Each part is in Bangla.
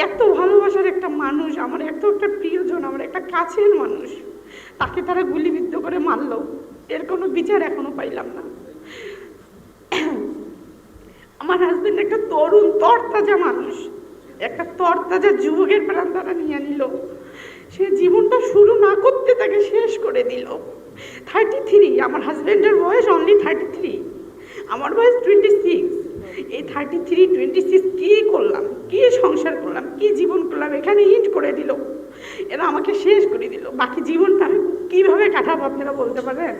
এত ভালোবাসার একটা মানুষ, আমার এত একটা প্রিয়জন, আমার একটা কাছের মানুষ, তাকে তারা গুলিবিদ্ধ করে মারলো, এর কোনো বিচার এখনো পাইলাম না। আমার হাজবেন্ড একটা তরুণ তরতাজা মানুষ, একটা তরতাজা যুবকের প্রাণ তারা নিয়ে নিল। সে জীবনটা শুরু না করতে তাকে শেষ করে দিল। 33, আমার হাজবেন্ডের বয়স অনলি 33, আমার বয়স 26। এই 33, 26 কি করলাম, কি সংসার করলাম, কি জীবন করলাম, এখানে ইট করে দিল, এরা আমাকে শেষ করে দিল। বাকি জীবনটা আমি কীভাবে কাটাবো আপনারা বলতে পারেন?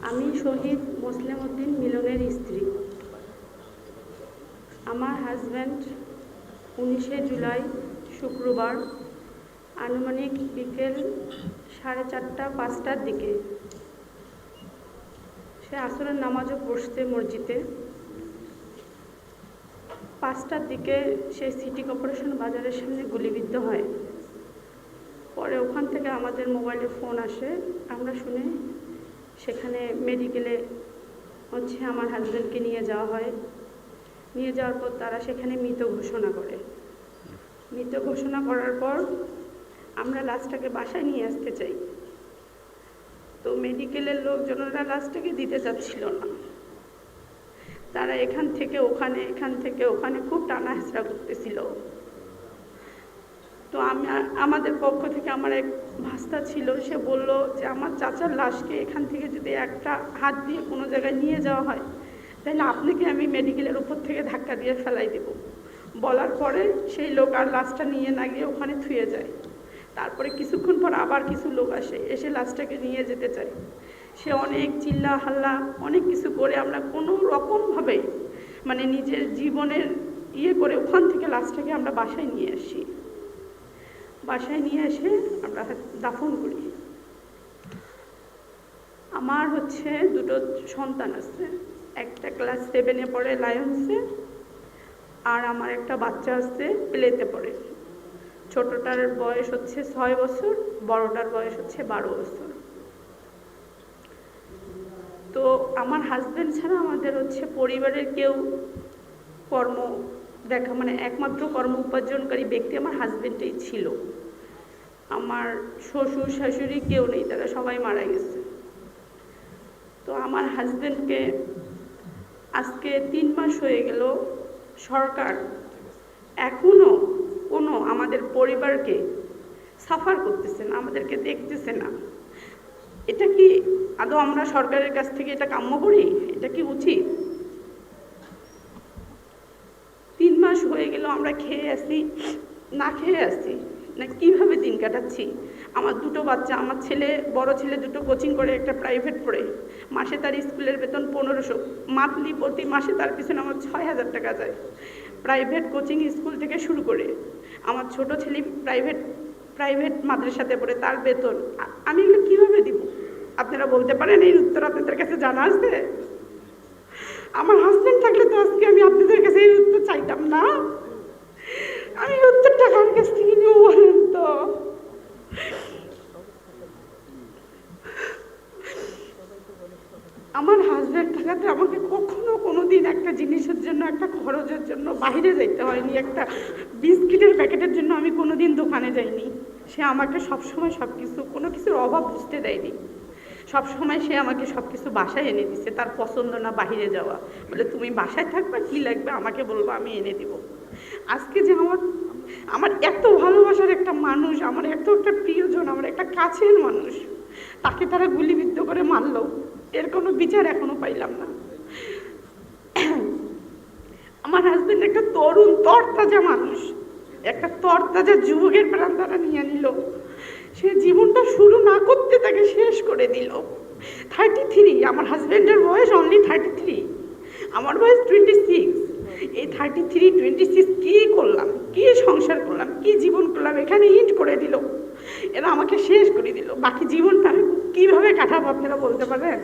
আমি শহীদ মুসলিম উদ্দিন মিলনের স্ত্রী। আমার হাজব্যান্ড 19শে জুলাই শুক্রবার আনুমানিক বিকেল 4:30-5টার দিকে সে আসরের নামাজও পড়তে মসজিদে। 5টার দিকে সে সিটি কর্পোরেশন বাজারের সামনে গুলিবিদ্ধ হয়। পরে ওখান থেকে আমাদের মোবাইলে ফোন আসে, আমরা শুনে সেখানে মেডিকেলে আমার হাজব্যান্ডকে নিয়ে যাওয়া হয়। নিয়ে যাওয়ার পর তারা সেখানে মৃত ঘোষণা করে। মৃত ঘোষণা করার পর আমরা লাশটাকে বাসায় নিয়ে আসতে চাই, তো মেডিকেলের লোকজনেরা লাশটাকে দিতে চাচ্ছিল না। তারা এখান থেকে ওখানে খুব টানা হেঁচড়া করতেছিল। তো আমাদের পক্ষ থেকে আমার এক ভাস্তা ছিল, সে বলল যে আমার চাচার লাশকে এখান থেকে যদি একটা হাত দিয়ে কোনো জায়গায় নিয়ে যাওয়া হয় তাহলে আপনাকে আমি মেডিকেলের উপর থেকে ধাক্কা দিয়ে ফেলাই দেব। বলার পরে সেই লোক আর লাশটা নিয়ে না গিয়ে ওখানে থুয়ে যায়। তারপরে কিছুক্ষণ পর আবার কিছু লোক এসে লাশটাকে নিয়ে যেতে চায়। সে অনেক চিল্লা হাল্লা অনেক কিছু করে আমরা কোনো রকমভাবে নিজের জীবনের করে ওখান থেকে লাশটাকে আমরা বাসায় নিয়ে আসি। বাসায় নিয়ে এসে আমরা দাফন করি। আমার দুটো সন্তান আছে, একটা ক্লাস 7-এ পড়ে লায়ন্সে, আর আমার একটা বাচ্চা আছে প্লেতে পড়ে। ছোটটার বয়স 6 বছর, বড়টার বয়স 12 বছর। তো আমার হাজব্যান্ড ছাড়া আমাদের পরিবারের কেউ কর্ম দেখা একমাত্র কর্ম উপার্জনকারী ব্যক্তি আমার হাজব্যান্ডই ছিল। আমার শ্বশুর শাশুড়ি কেউ নেই, তারা সবাই মারা গেছে। তো আমার হাজব্যান্ডকে আজকে 3 মাস হয়ে গেল, সরকার এখনো কোনো আমাদের পরিবারকে সাফার করতেছে না, আমাদেরকে দেখতেছে না। এটা কি আদৌ আমরা সরকারের কাছ থেকে এটা কাম্য করি? এটা কি উচিত? 3 মাস হয়ে গেল, আমরা খেয়ে আসি না খেয়ে আসি না, কিভাবে দিন কাটাচ্ছি। আমার দুটো বাচ্চা, আমার বড় ছেলে দুটো কোচিং করে, একটা প্রাইভেট পড়ে, মাসে তার স্কুলের বেতন 1500, মান্থলি প্রতি মাসে তার পিছনে আমার 6000 টাকা যায়। প্রাইভেট কোচিং স্কুল থেকে শুরু করে আমার ছোট ছেলে প্রাইভেট মাদ্রাসাতে পড়ে, তার বেতন আমি এগুলো কীভাবে দিব? আপনারা বলতে পারেন? এই উত্তর আপনাদের কাছে জানা আছে? আমার হাজব্যান্ড থাকলে তো আজকে আমি আপনাদের কাছে এই উত্তর চাইতাম না। আমি উত্তরটা কার কাছ থেকে নিব বলেন তো? আমার হাজব্যান্ড থাকাতে আমাকে কখনো কোনোদিন একটা জিনিসের জন্য, একটা খরচের জন্য বাইরে যাইতে হয়নি। একটা বিস্কিটের প্যাকেটের জন্য আমি কোনোদিন দোকানে যাইনি। সে আমাকে সবসময় কোনো কিছুর অভাব বুঝতে দেয়নি। সবসময় সে আমাকে সব কিছু বাসায় এনে দিচ্ছে। তার পছন্দ না বাইরে যাওয়া, বলে তুমি বাসায় থাকবে, কী লাগবে আমাকে বলবো, আমি এনে দিব। আজকে যে আমার এত ভালোবাসার একটা মানুষ, আমার এত একটা প্রিয়জন, আমার একটা কাছের মানুষ, তাকে তারা গুলিবিদ্ধ করে মারলো, এর কোনো বিচার এখনো পাইলাম না। আমার হাজবেন্ড একটা তরুণ তরতাজা মানুষ, একটা তরতাজা যুবকের প্রাণ তারা নিয়ে নিল। সে জীবনটা শুরু না করতে তাকে শেষ করে দিল। 33, আমার হাজবেন্ডের বয়স অনলি 33, আমার বয়স 26। এই 33, 26 কি করলাম, কি সংসার করলাম, কি জীবন করলাম, এখানে ইট করে দিল, এরা আমাকে শেষ করে দিল। বাকি জীবনটা আমি কীভাবে কাটাবো আপনারা বলতে পারেন?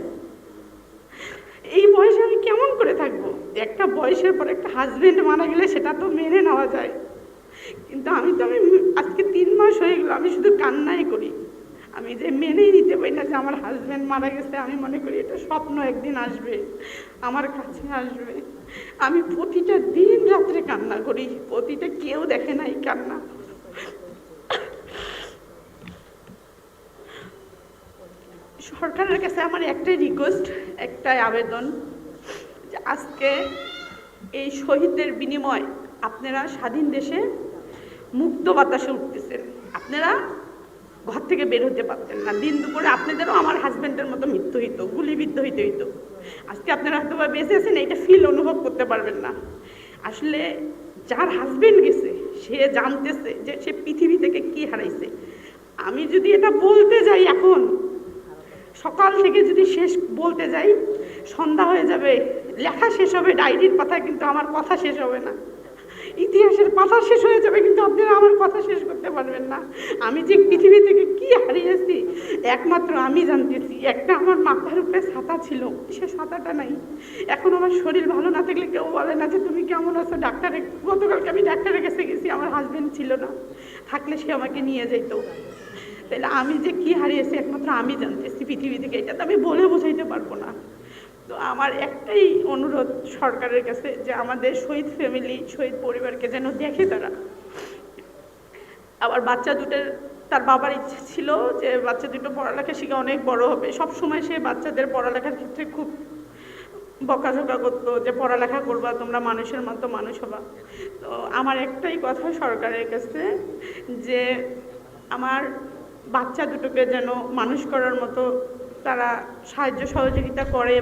এই বয়সে আমি কেমন করে থাকবো? একটা বয়সের পর একটা হাজবেন্ড মারা গেলে সেটা তো মেনে নেওয়া যায়, কিন্তু আমি আজকে 3 মাস হয়ে গেল, আমি শুধু কান্নাই করি। আমি যে মেনেই নিতে পারি না যে আমার হাজব্যান্ড মারা গেছে। আমি মনে করি এটা স্বপ্ন, একদিন আসবে, আমার কাছে আসবে। আমি প্রতিটা দিন রাত্রে কান্না করি, প্রতিটা কেউ দেখে না এই কান্না। সরকারের কাছে আমার একটাই রিকোয়েস্ট, একটাই আবেদন, যে আজকে এই শহীদদের বিনিময় আপনারা স্বাধীন দেশে মুক্ত বাতাসে উঠতেছেন। আপনারা ঘর থেকে বের হতে পারতেন না, দিন দুপুরে আপনাদেরও আমার হাজব্যান্ডের মতো মৃত্যু হইতো, গুলিবিদ্ধ হইতে হইতো। আজকে আপনারা হয়তো বা বেঁচে আছেন, এইটা ফিল অনুভব করতে পারবেন না। আসলে যার হাজব্যান্ড গেছে সে জানতেছে যে সে পৃথিবী থেকে কি হারাইছে। আমি যদি এটা বলতে যাই এখন, সকাল থেকে যদি শেষ বলতে যাই, সন্ধ্যা হয়ে যাবে, লেখা শেষ হবে ডায়েরির পাতা, কিন্তু আমার কথা শেষ হবে না। ইতিহাসের পাতা শেষ হয়ে যাবে, কিন্তু আপনারা আমার কথা শেষ করতে পারবেন না। আমি যে পৃথিবী থেকে কি হারিয়েছি একমাত্র আমি জানতেছি। একটা আমার মাথার উপরে ছাতা ছিল, সে ছাতাটা নাই। এখন আমার শরীর ভালো না থাকলে কেউ বলে না যে তুমি কেমন আছো, ডাক্তারে, গতকালকে আমি ডাক্তারের কাছে গেছি, আমার হাজবেন্ড ছিল না, থাকলে সে আমাকে নিয়ে যেত। তাহলে আমি যে কি হারিয়েছি একমাত্র আমি জানতেছি পৃথিবী থেকে, এটা তো আমি বলে বোঝাইতে পারবো না। তো আমার একটাই অনুরোধ সরকারের কাছে, যে আমাদের শহীদ ফ্যামিলি, শহীদ পরিবারকে যেন দেখে তারা। আবার বাচ্চা দুটোর, তার বাবার ইচ্ছে ছিল যে বাচ্চা দুটো পড়ালেখা শিখে অনেক বড় হবে। সব সময় সে বাচ্চাদের পড়ালেখার ক্ষেত্রে খুব বকাঝকা করতো যে পড়ালেখা করবা, তোমরা মানুষের মতো মানুষ হবা। তো আমার একটাই কথা সরকারের কাছে, যে আমার বাচ্চা দুটোকে যেন মানুষ করার মতো তারা সাহায্য সহযোগিতা করে।